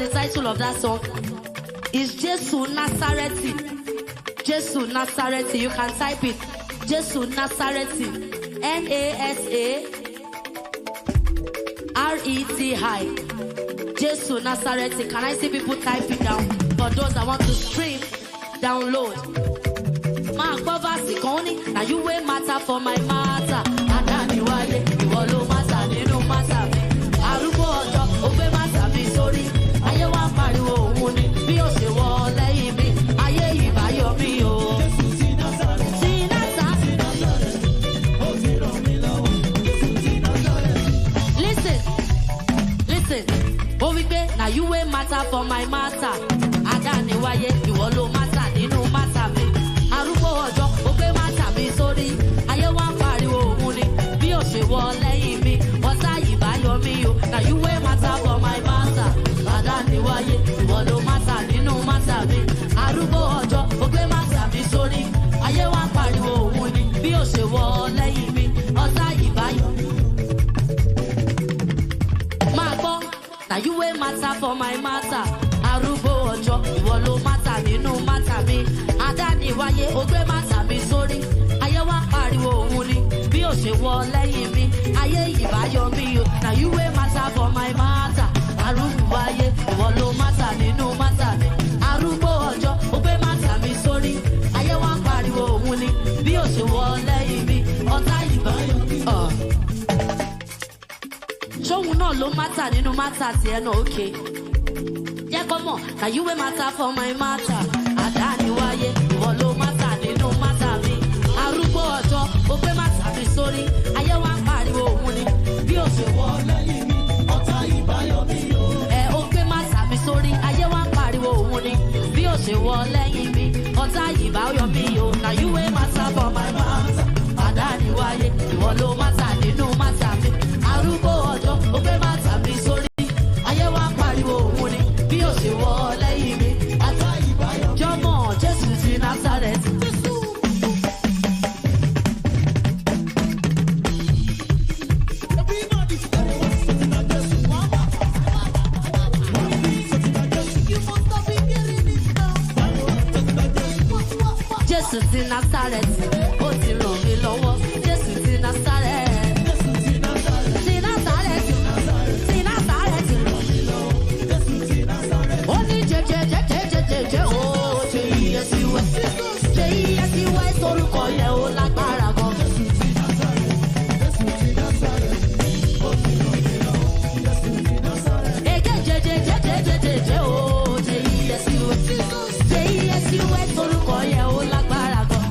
the title of that song? It's Jesu Nazareti. Jesu Nazareti. You can type it. Jesu Nazareti. N-A-S-A-R-E-T-I. Jesu Nazareti. Can I see people type it down? For those that want to stream, download. Ma gbovasi koni. Now you will matter for my matter. Adani wale, you all matter, you know matter. Arubo ojo, obe matter mi sorry. Aye wa pariwo ohun ni, bí ó ṣe wọ lẹ́yìn mi. Ayé ìbáyọ̀ mi o. Listen. Oh we pay, now you will matter for my matter. Adani waye, you all matter, you know matter me. Arubo ojo, obe matter mi sorry. Aye wa pariwo ohun ni, bí ó ṣe wọ lẹ́yìn mi. Ọ̀tá ìbáyọ̀ mi o. Now you will matter for my matter. Adani waye, you all matter, you know matter me. Arubo ojo, obe matter mi sorry. Aye wa pariwo ohun ni, bí ó ṣe wọ lẹ́yìn mi. Ọ̀tá ìbáyọ̀. Now you will matter for my matter. Arubo ojo, ìwọ ló matter nínú matter mi. Adani wáyé, ogbe matter mi sórí. Ayé wa pariwo ohun ni, bí ó ṣe wọ lẹ́yìn mi. Ayé ìbáyọ̀ mi o. Now you will matter for my matter. Arubo wáyé, ìwọ ló matter nínú matter mi. Arubo ojo, ogbe matter mi sórí. Ayé wa pariwo ohun ni, bí ó ṣe wọ lẹ́yìn mi. Ọ̀tá ìbáyọ̀ mi. Ṣóhun náà ló matter nínú matter tiẹ̀ náà, okay. Jẹ́ kó mọ̀, na you wey matter for my matter. Àdáni wáyé, ìwọ ló matter nínú matter mi. Arúgbó ọjọ́, ó gbé matter mi sórí. Ayé wa ń pariwo òun ni, bí ó ṣe wọ lẹ́yìn mi. Ọ̀tá ìbáyọ̀ mi o. Ó gbé matter mi sórí. Ayé wa ń pariwo òun ni, bí ó ṣe wọ lẹ́yìn mi. Ọ̀tá ìbáyọ̀ mi o. Na you wey matter for my matter. Àdáni wáyé, ìwọ ló matter nínú matter mi. Arúgbó ọjọ́, ó gbé matter mi sórí. Ayé wa ń pariwo òun ni, bí ó ṣe wọ lẹ́yìn mi. Ọ̀tá ìbáyọ̀. Jọmọ Jésù ti Nazareth. Jésù ti Nazareth, ó ti ràn mí lọ́wọ́. Jésù ti Nazareth. Ti Nazareth. Ti Nazareth. Ó ní jẹjẹjẹjẹjẹjẹ ó J-E-S-U-S. J-E-S-U-S orúkọ yẹn ó lágbára gan. Èké jẹjẹjẹjẹjẹjẹ ó J-E-S-U-S. J-E-S-U-S orúkọ yẹn ó lágbára gan.